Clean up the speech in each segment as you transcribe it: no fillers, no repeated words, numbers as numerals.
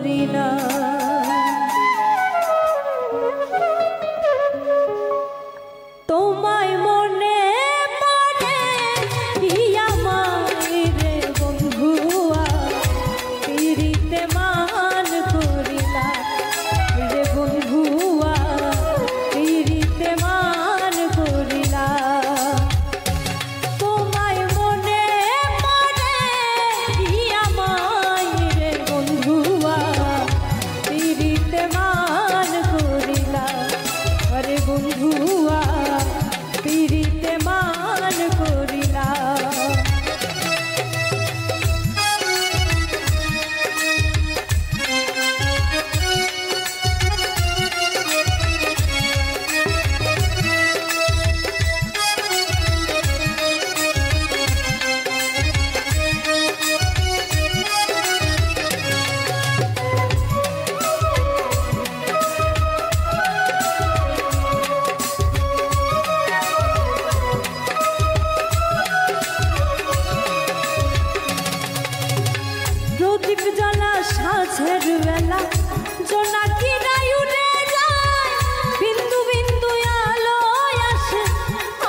করি না। তোমায় মনে পড়ে রে বন্ধুয়া পিরিতে মান করিলা রে বন্ধুয়া পিরিতে মান করিলা। তোমায় মনে পড়ে রে বন্ধুয়া পিরিতে মান করিলা রে বন্ধুয়া পিরিতে মান করিলা। প্রদীপ জ্বলা সাঁঝের বেলা জোনাকি নাই উড়ে যায়, বিন্দু বিন্দু আলো আসে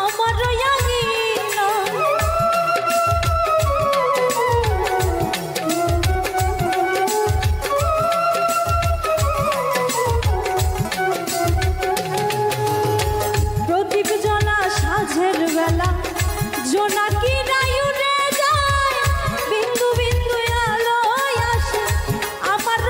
আমার আঙিনা। প্রদীপ জ্বলা সাঁঝের বেলা জোনাকি নাই উড়ে যায়, বিন্দু বিন্দু আলো আসে আমার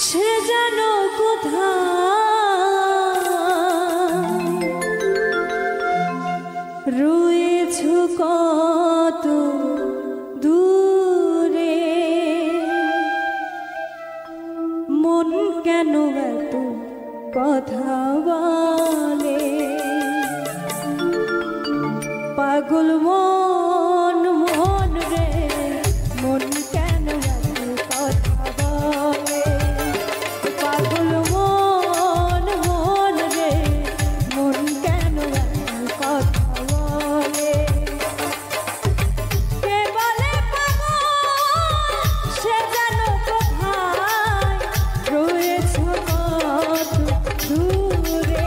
সে যেন কোথায় রয়েছ কত দূরে, মন কেন এত কথা বলে, পাগল মন মন রে, মন কেন এত কথা বলে, পাগল মন মন রে, মন কেন এত কথা বলে। কে বলে পাগল সে যেন কোথায় রয়েছ কত দূরে,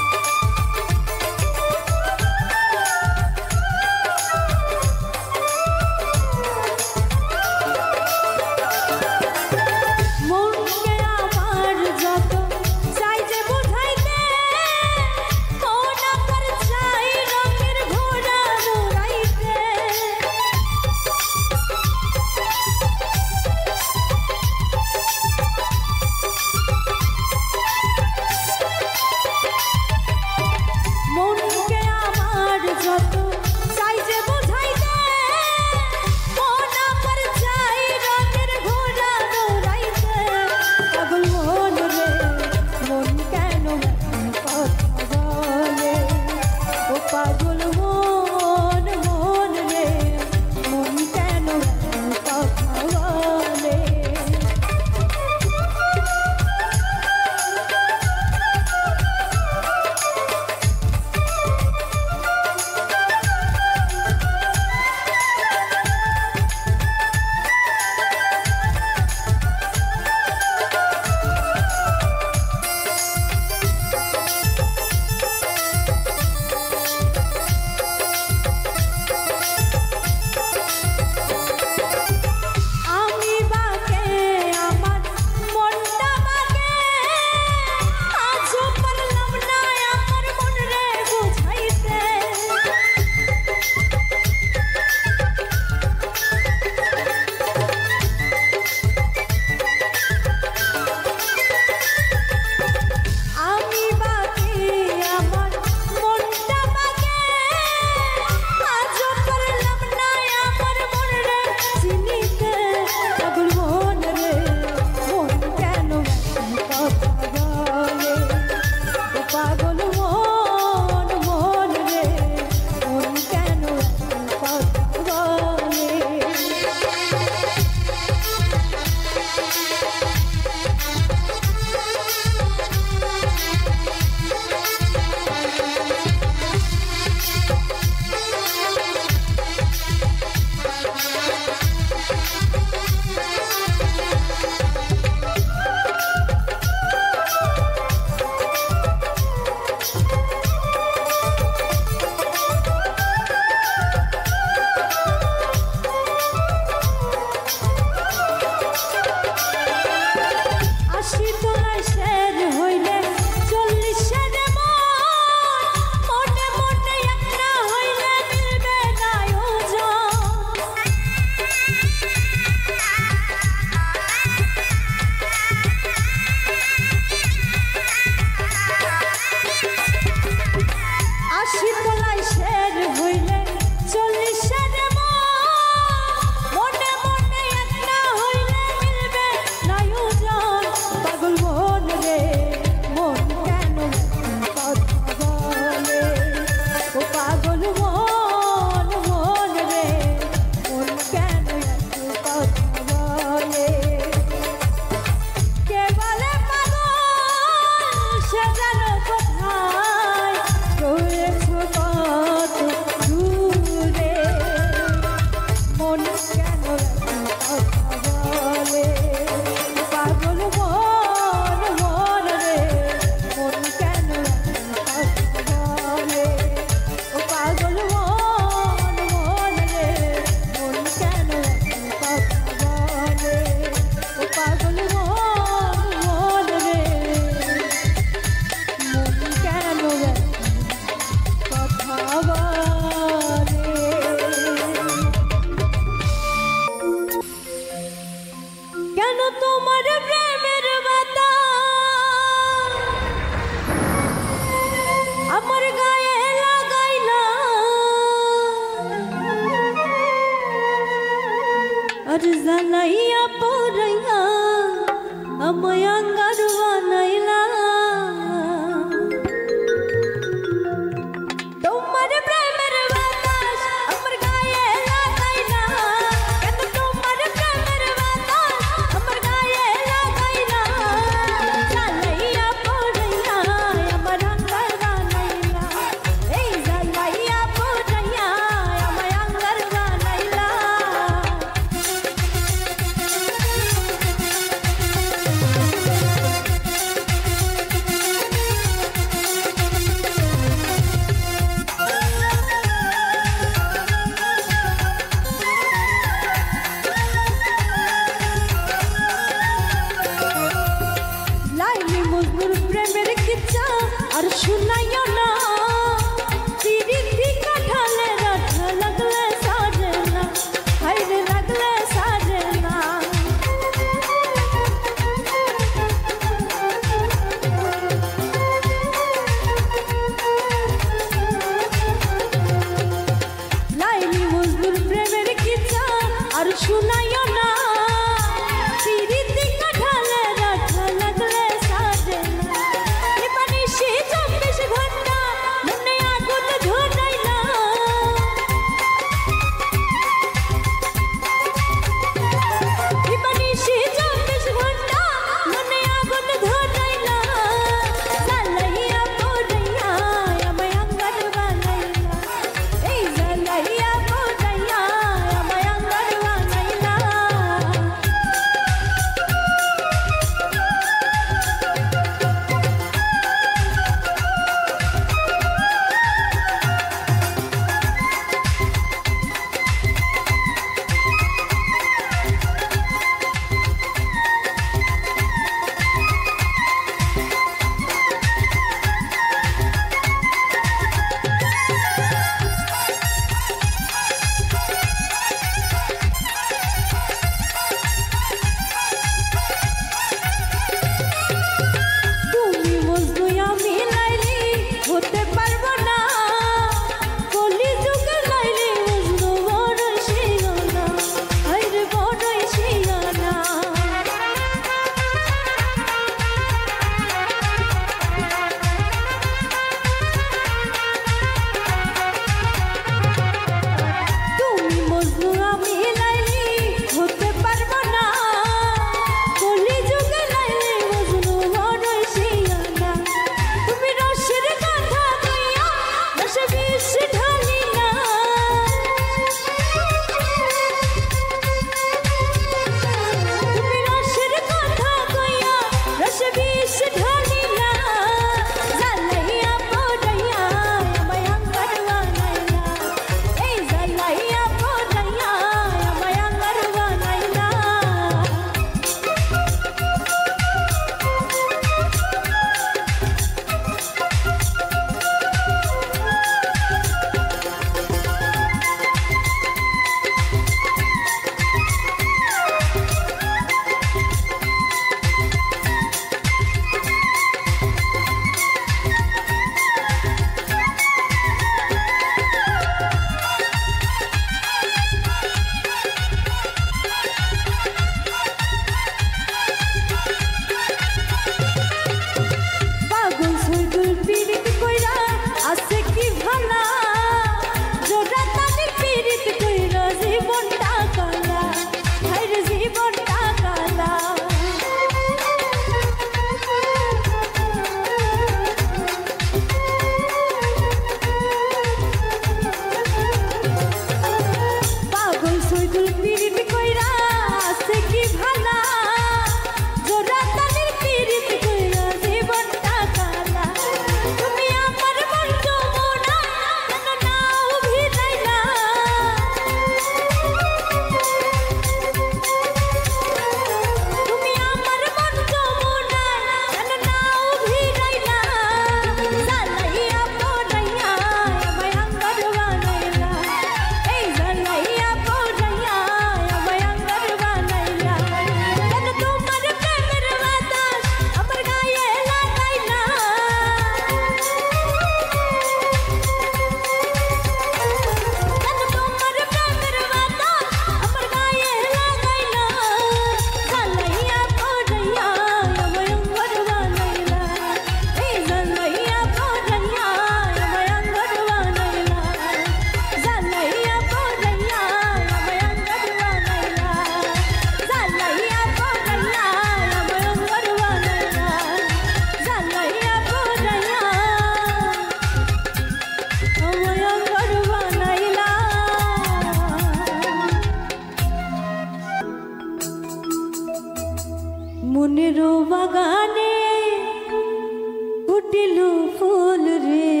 ফুটিলু ফুল রে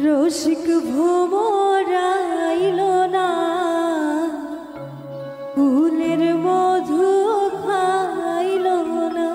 রসিক ভোমরাইল না ফুলের মধু খাইল না।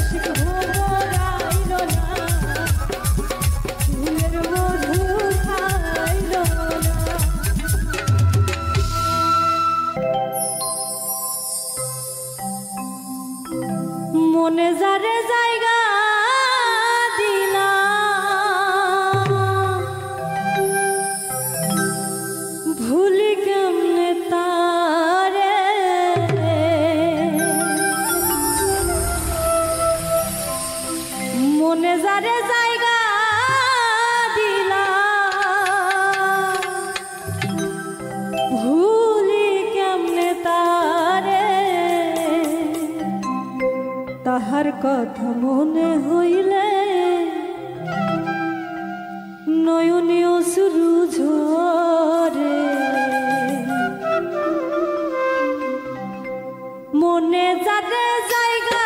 রসিক ভ্রমর আইল না, ফুলের মধু খাইল না। মনে যারে জায়গা দিলা, ভুলি কেমনে তারে, মনে যারে জায়গা দিলা, ভুলি কেমনে তারে, তাহার কথা মনে হইলে নয়নে অশ্রু ঝরে, মনে যারে জায়গা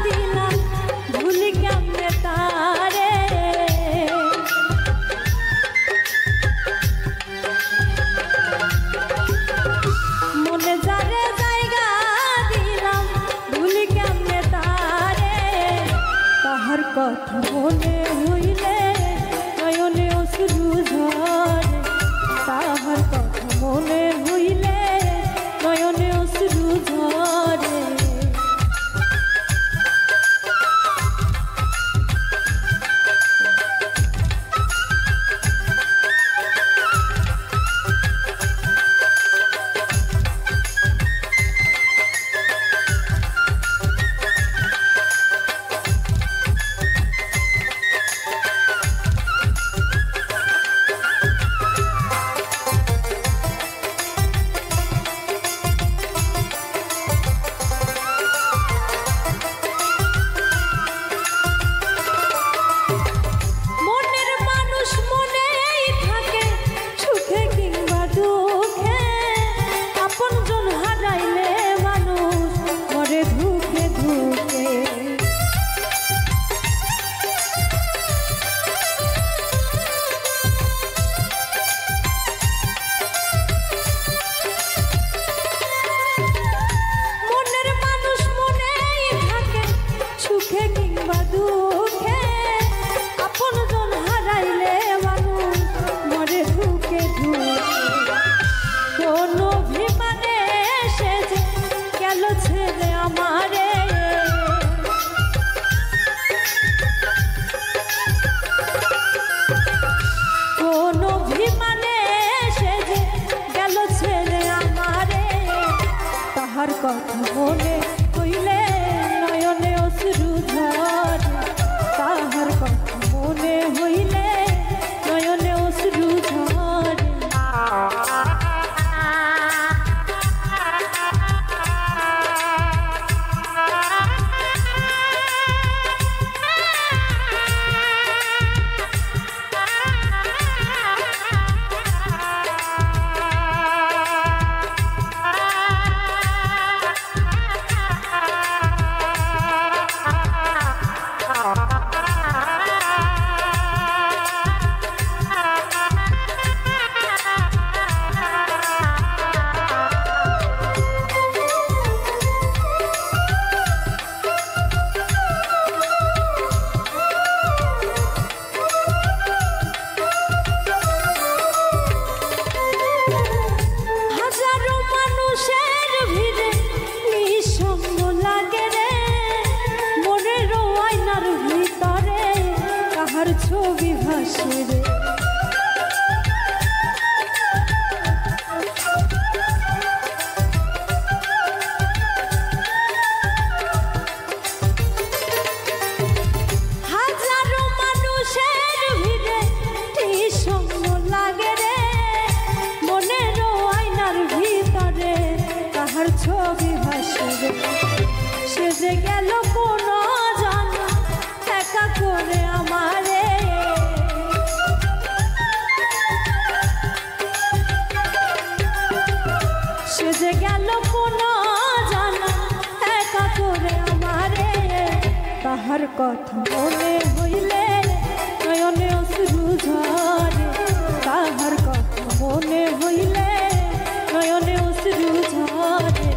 দিলা, ভুলি কেমনে তারে, মনে যারে জায়গা দিলাম, ভুলি কেমনে তারে, তাহার কথা মনে হইলে নয়নে অশ্রু ঝরে, তাহার কথা মনে হইলে নয়নে অশ্রু ঝরে। তাহার কথা মনে হইলে নয়নে অশ্রু ঝরে, তাহার কথা মনে হইলে নয়নে অশ্রু ঝরে। ছবি ভাসে রে, হাজারো মানুষের ভিড়ে কি সঙ্গ লাগে রে, মনের আয়নার ভিতরে তাহার ছবি ভাসে রে, সে যে গেল কোন জানা একা করে আমারে, সে যে গেল কোন জানা একা করে আমারে, তাহার কথা মনে হইলে নয়নে অশ্রু ঝরে, তাহার কথা মনে হইলে নয়নে অশ্রু ঝরে।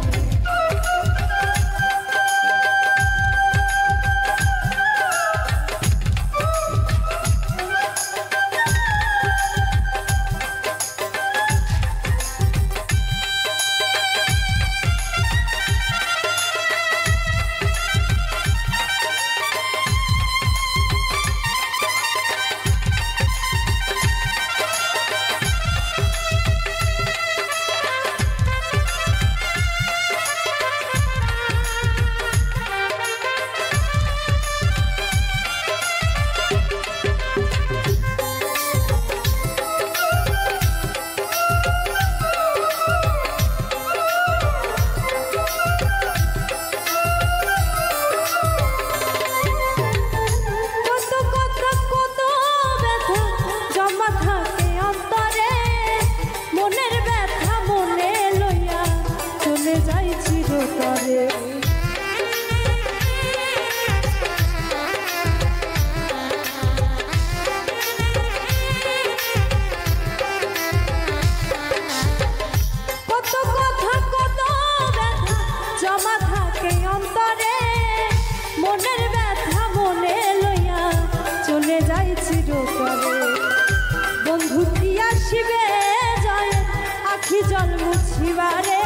আখি জল মুছিবারে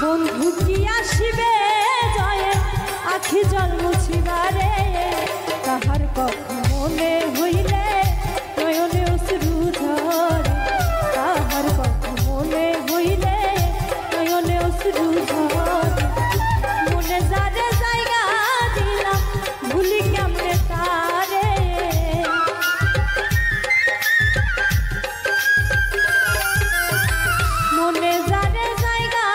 বন্ধু কি আসিবে জয়ে আখি জল মুছিবারে কাহার কথা মনে হইলে নয়নে অশ্রু ঝরে কাহার কথা মনে হইলে নয়নে অশ্রু ঝরে মনে যারে জায়গা দিলাম ভুলি কেমনে তারে মনে যারে জায়গা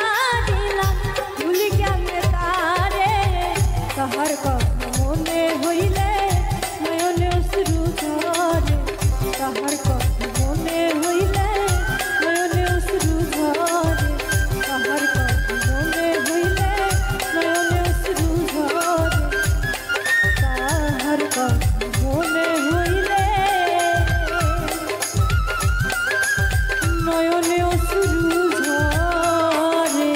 দিলাম ভুলি কেমনে তারে কাহার কথা মনে হইলে নয়নে অশ্রু ঝরে কাহার কথা মনে হইলে নয়নে অশ্রু ঝরে কাহার কথা মনে হইলে নয়নে অশ্রু ঝরে কাহার কথা মনে হইলে নয়নে অশ্রু ঝরে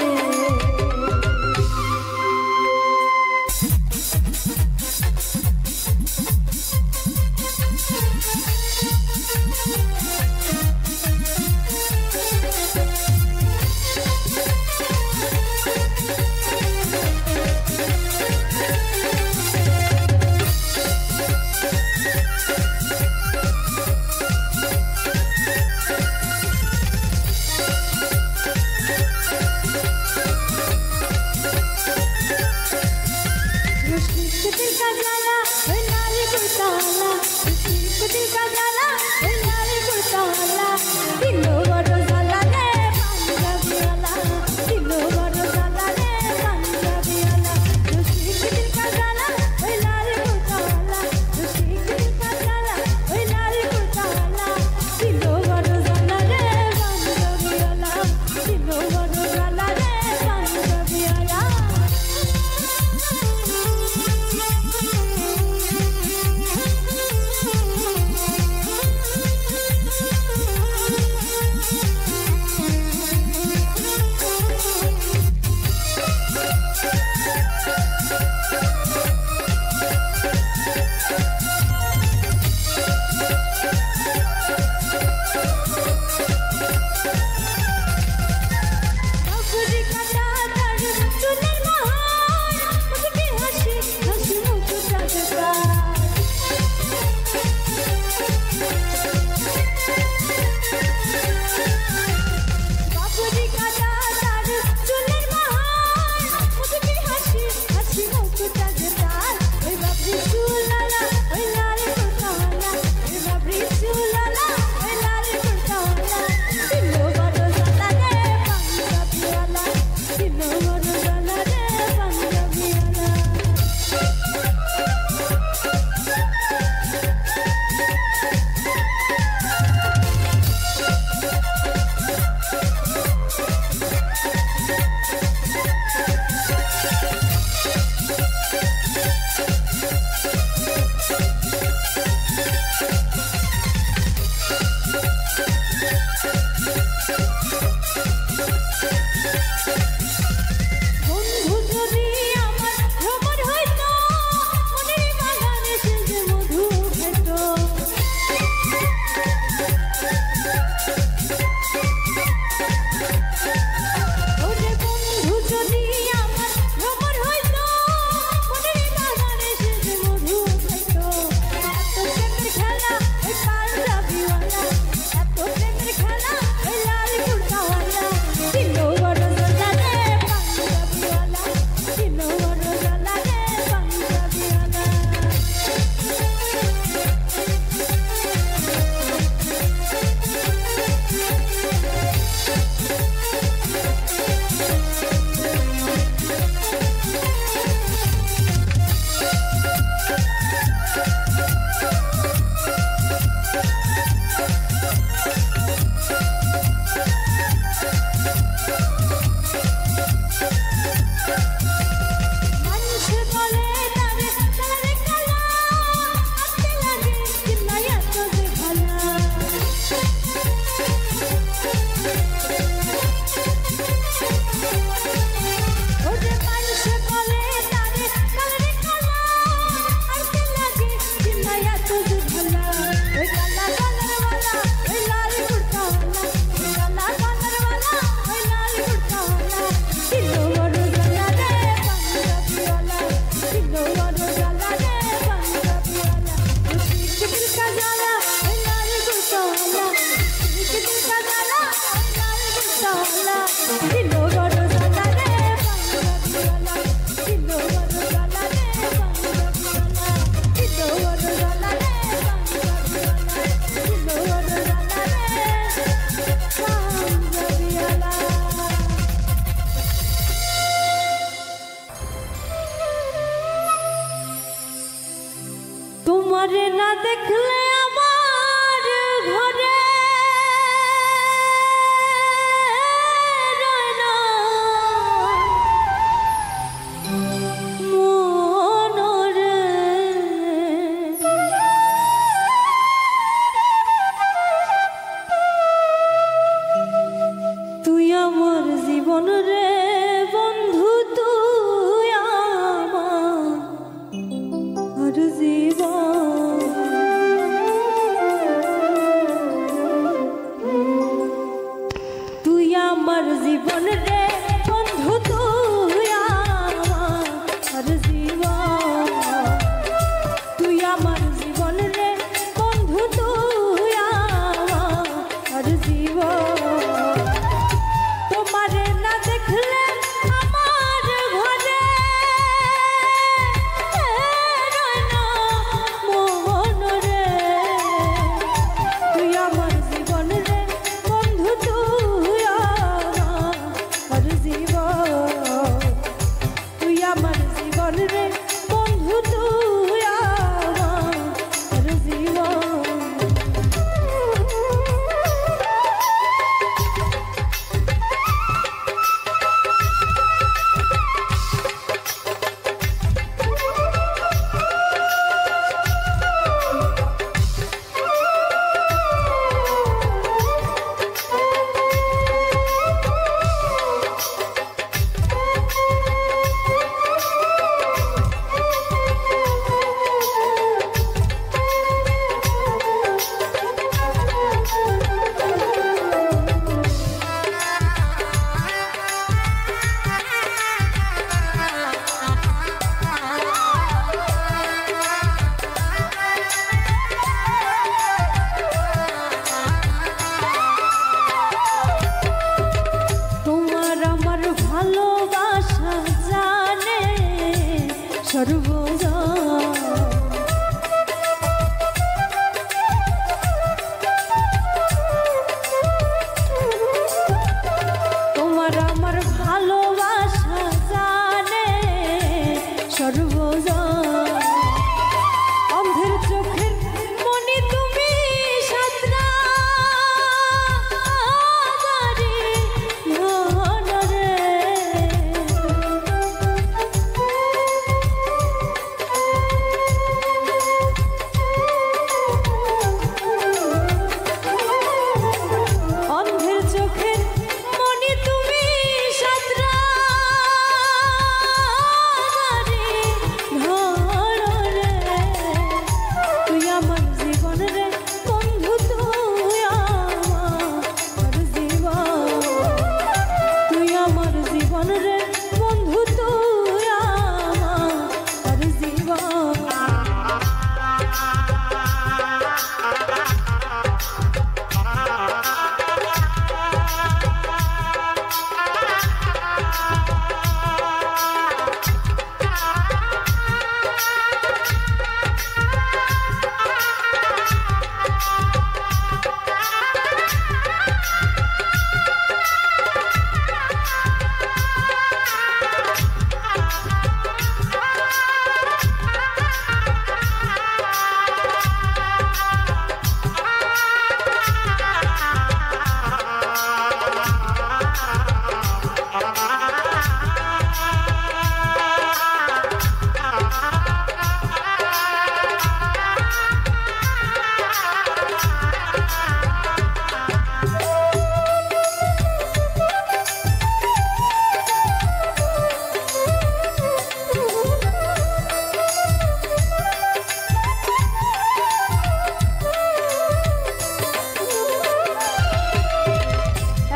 তোমারে না দেখলে আমার ঘরে রয় না মনরে। তুই আমার জীবন রে বন্ধু, তুই আমার জীবন। তুই আমার জীবন রে বন্ধু, তুই আমার জীবন। তুই আমার জীবন রে বন্ধু, তুই আমার জীবন। তোমারে না দেখলে আমার ঘরে রয় না মন রে। তুই আমার জীবন রে বন্ধু, তুই আমার জীবন। তুই আমার জীবন রে বন্ধু, তুই আমার জীবন। ভালোবাসা জানে সর্বজন। তোমার আমার ভালোবাসা জানে সর্বজন। অন্ধের চোখের মনি তুমি সাতরা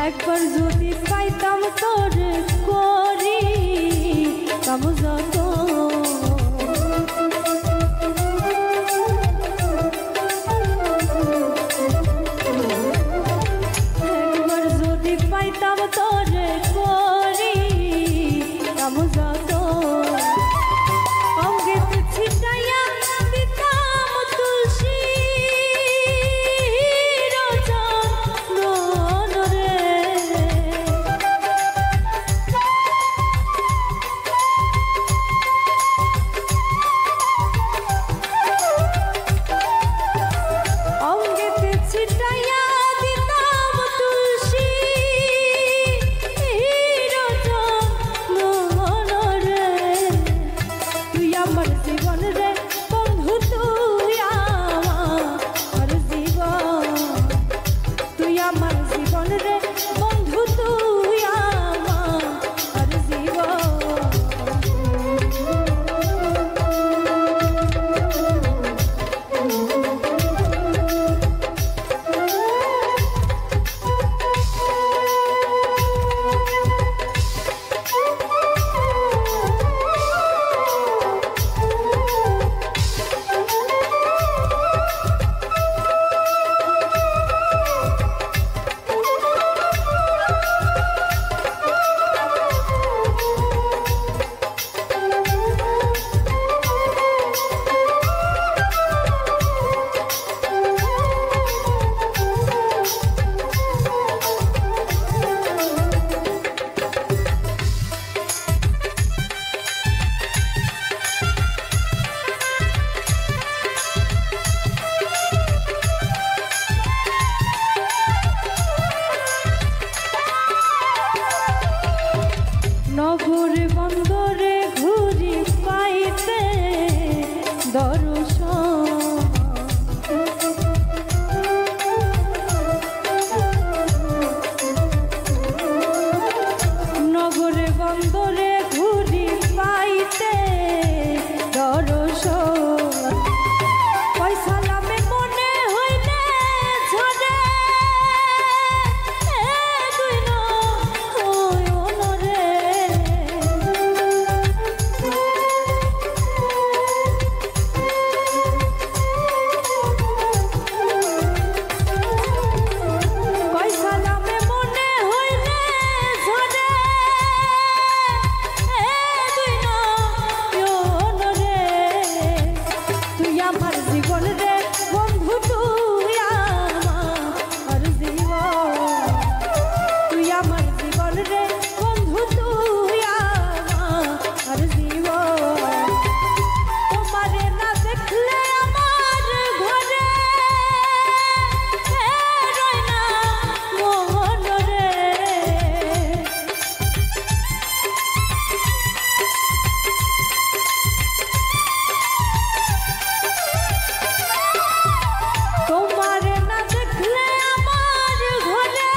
একবার যদি পাইতাম তোর করি কাম যত। একবার যদি পাইতাম তোর করি কাম যত। অঙ্গে ছিটাইয়া দিতাম তুলসী নগরে বন্দরে ঘুরি পাইতে দর্শন নগরে বন্দরে ঘুরি পাইতে দর্শন পয়সা লাভে মনে হইলে ঝরে দুই নয়নরে পয়সা লাভে মনে হইলে ঝরে দুই নয়নরে তুই আমার জীবন রে বন্ধু তুই আমার জীবন তুই আমার জীবন রে বন্ধু তুই আমার জীবন তোমারে না দেখলে আমার ঘরে রয় না মন রে তোমারে না দেখলে আমার ঘরে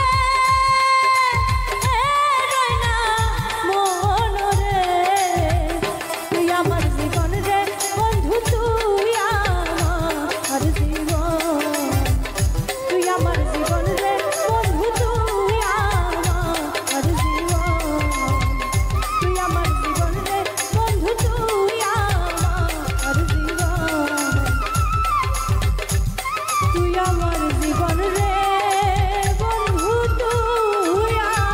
রয় না মন রে তুই আমার জীবন রে বন্ধু তুই আমার জীবন তুই আমার জীবন রে বন্ধু তুই আমার জীবন তুই আমার জীবন রে বন্ধু তুই আমার জীবন তুই আমার জীবন রে বন্ধু তুই আমার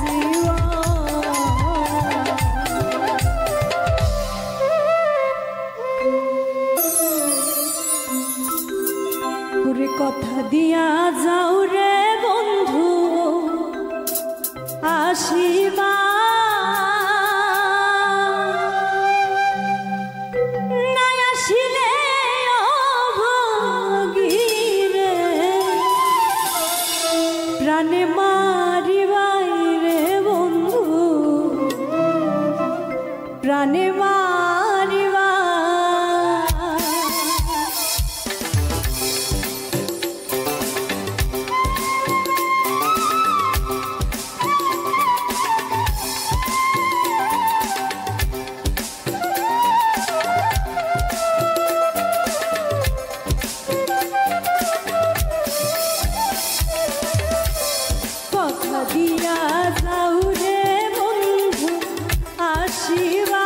জীবন ওরে কথা দিয়া যাও রে বন্ধু আসিবা নাই আসিলে অভাগী রে প্রাণে মারিবাই রে বন্ধু প্রাণে মারিবা কথা দিয়া যাও রে বন্ধু আসিবা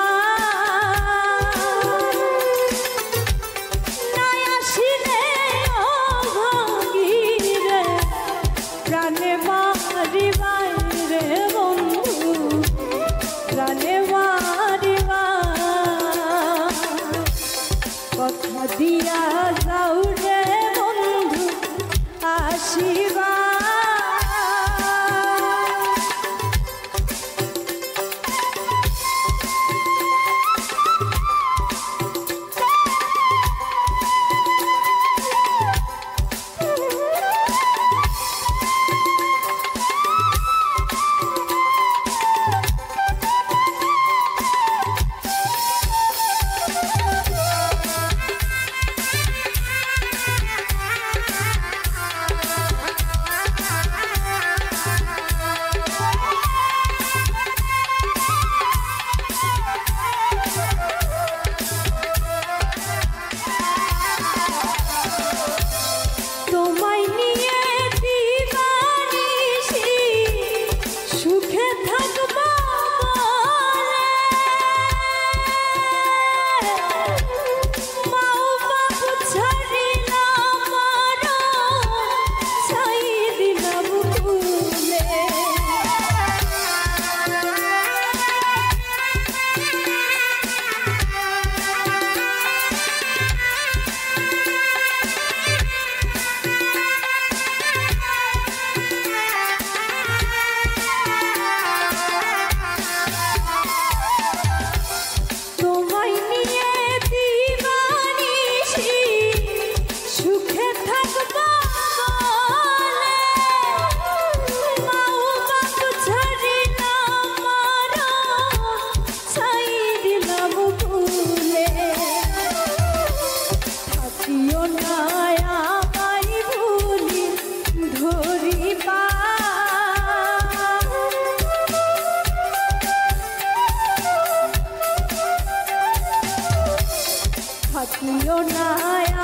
না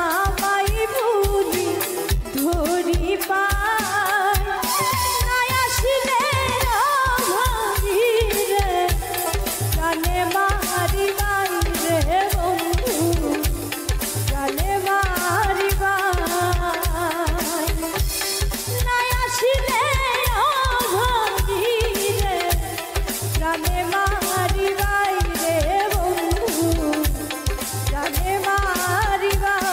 আমায় বুঝি ধরি পায় নাই আসিলে ভাবি রে জানে মারি বাইরে বন্ধু জানে মারি বাই নাই আসিলে ভাবি রে জানে মারি বাইরে বন্ধু জানে মারি বাই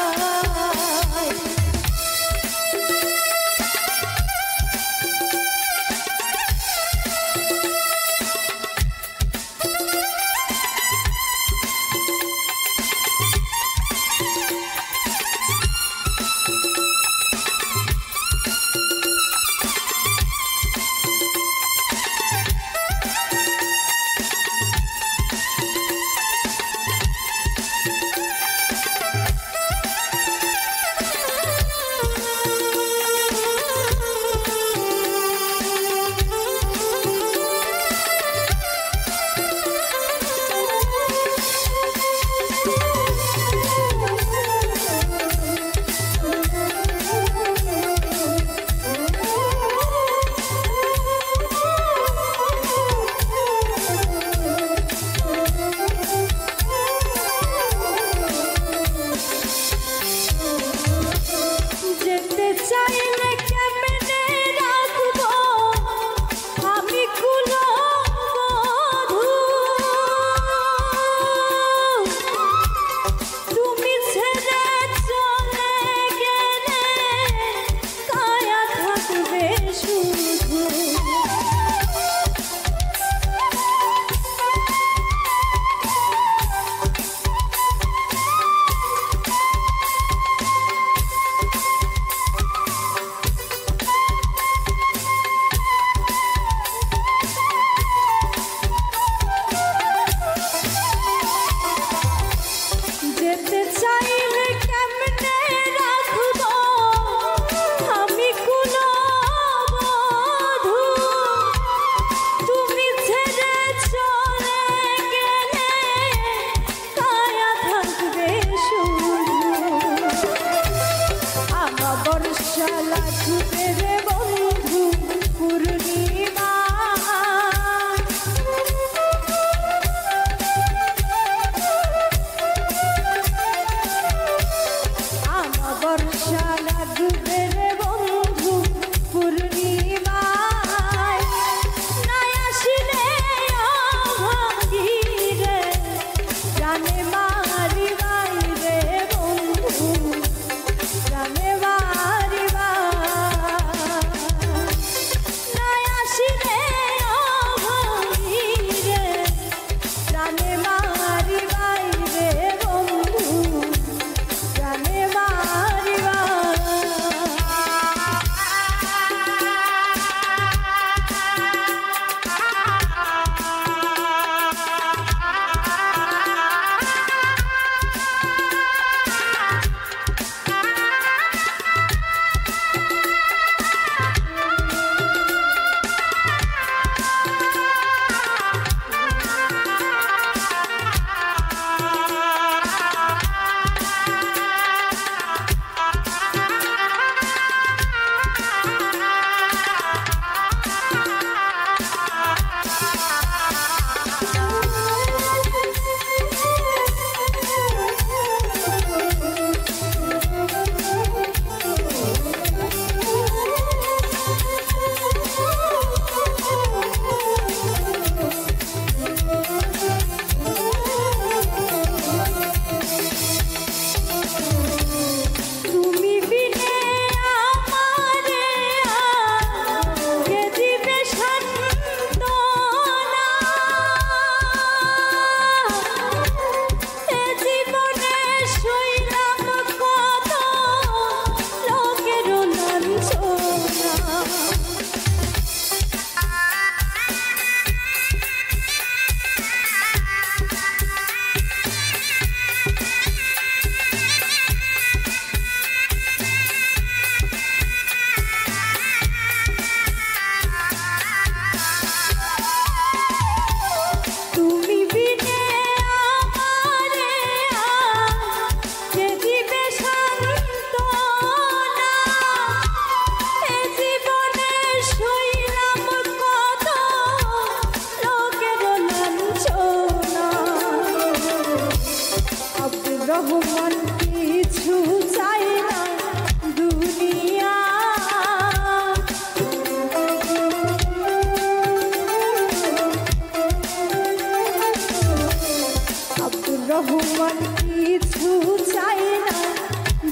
অপমান কিছু চাই না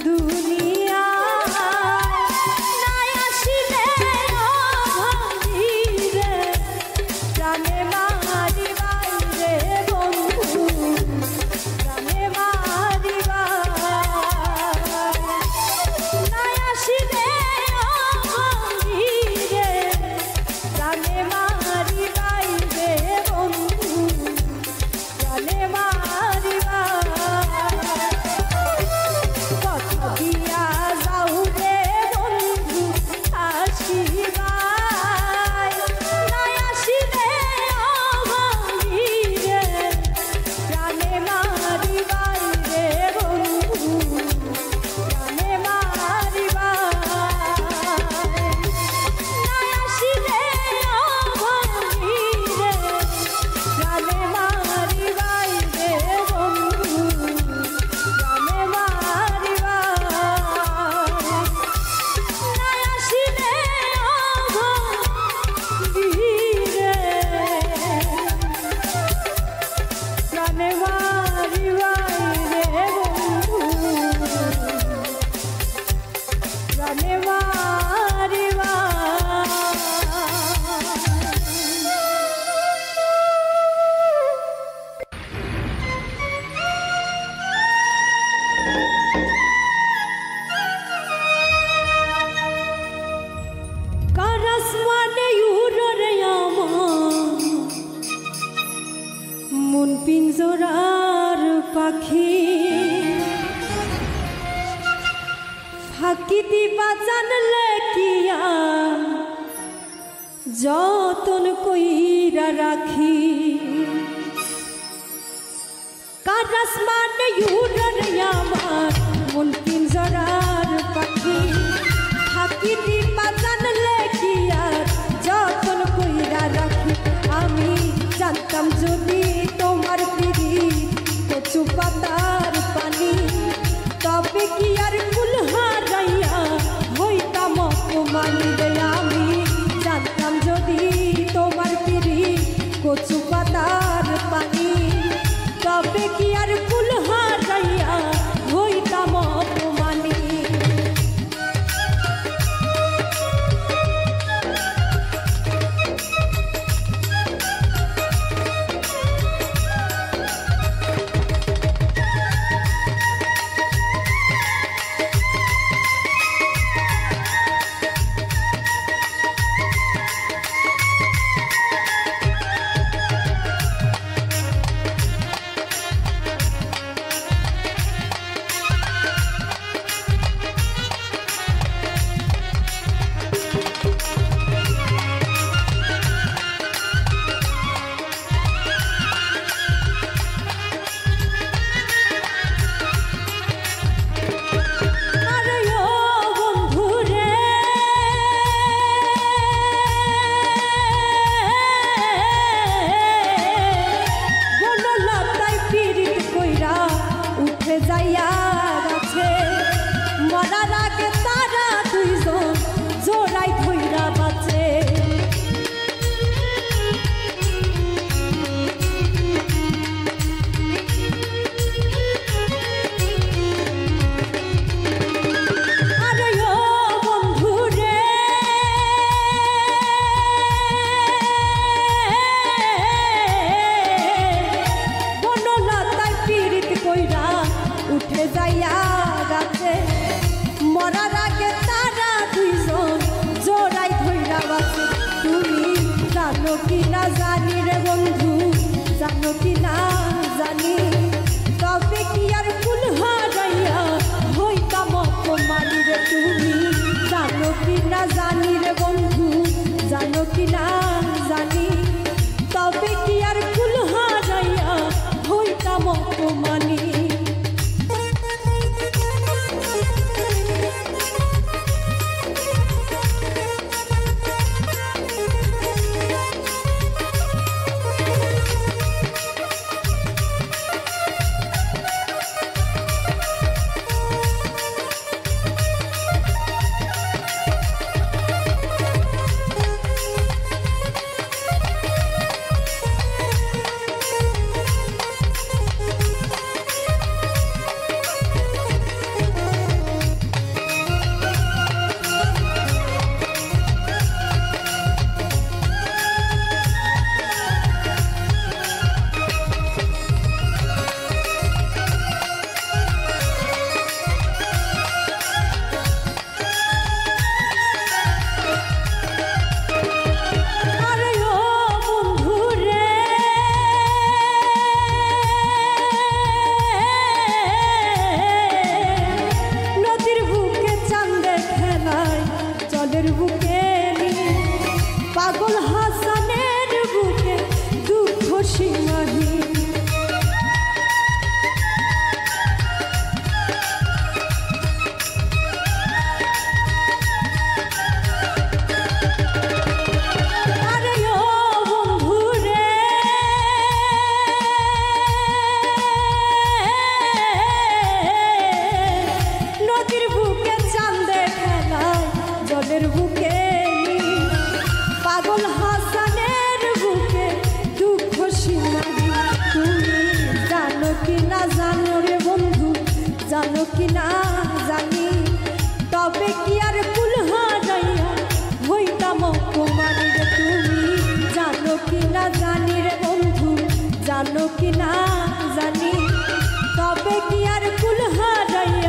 দুনিয়া নাই আসিলে অভাগীরে প্রাণে মারিবা রে বন্ধু প্রাণে মারিবা নাই আসিলে অভাগীরে প্রাণে মারিবা রে বন্ধু প্রাণে মারিবা কথা দিয়া যাও রে বন্ধু আসিবাই নাই আসিলে অভাগীরে প্রাণে মারিবা রে বন্ধু প্রাণে মারিবা নাই আসিলে অভাগীরে প্রাণে মারিবা রে বন্ধু প্রাণে মারিবা নাই আসিলে অভাগীরে প্রাণে মারিবা রে বন্ধু প্রাণে মারিবা কারাস মানে উড়রে আমার মন পিঞ্জরার পাখি ফাঁকি দিবা জানলে কিয়া যতন কইরা রাখি কারাস মানে উড়রে আমার মন পিঞ্জরার পাখি ফাঁকি দিবা জানলে কিয়া যতন কইরা রাখি আমি জানতাম যদি তোমার পিরিত কচু পাতার পানি তবে কি আর কুল হারাইয়া হইতাম অপমানি রে আমি জানতাম যদি তোমার পিরিত কচু পাতার পানি তবে কি আর কুল হারাইয়া হইতাম অপমানি যাইয়া গেছে মরার আগে তারা দুইজন জোড়াই ধইরা বাঁচে আরে ও বন্ধু রে বনলতায় পীড়িত কইরা উঠে যাইয়া গেছে মরার আগে তারা দুইজন জোড়াই ধইরা বাঁচে তুমি জানো কি না জানি রে বন্ধু জানো কি না জানি তবে কি আর কুল হারাইয়া হইতাম অপমানি রে তুমি জানো কি না জানি রে বন্ধু জানো কি না জানি তবে কি আর কুল হারাইয়া হইতাম অপমানি কি না জানি তবে কি আর কুল হারাইয়া হইতাম অপমানী রে তুমি জানো কি না জানি রে বন্ধু জানো কি না জানি তবে কি আর কুল হারাইয়া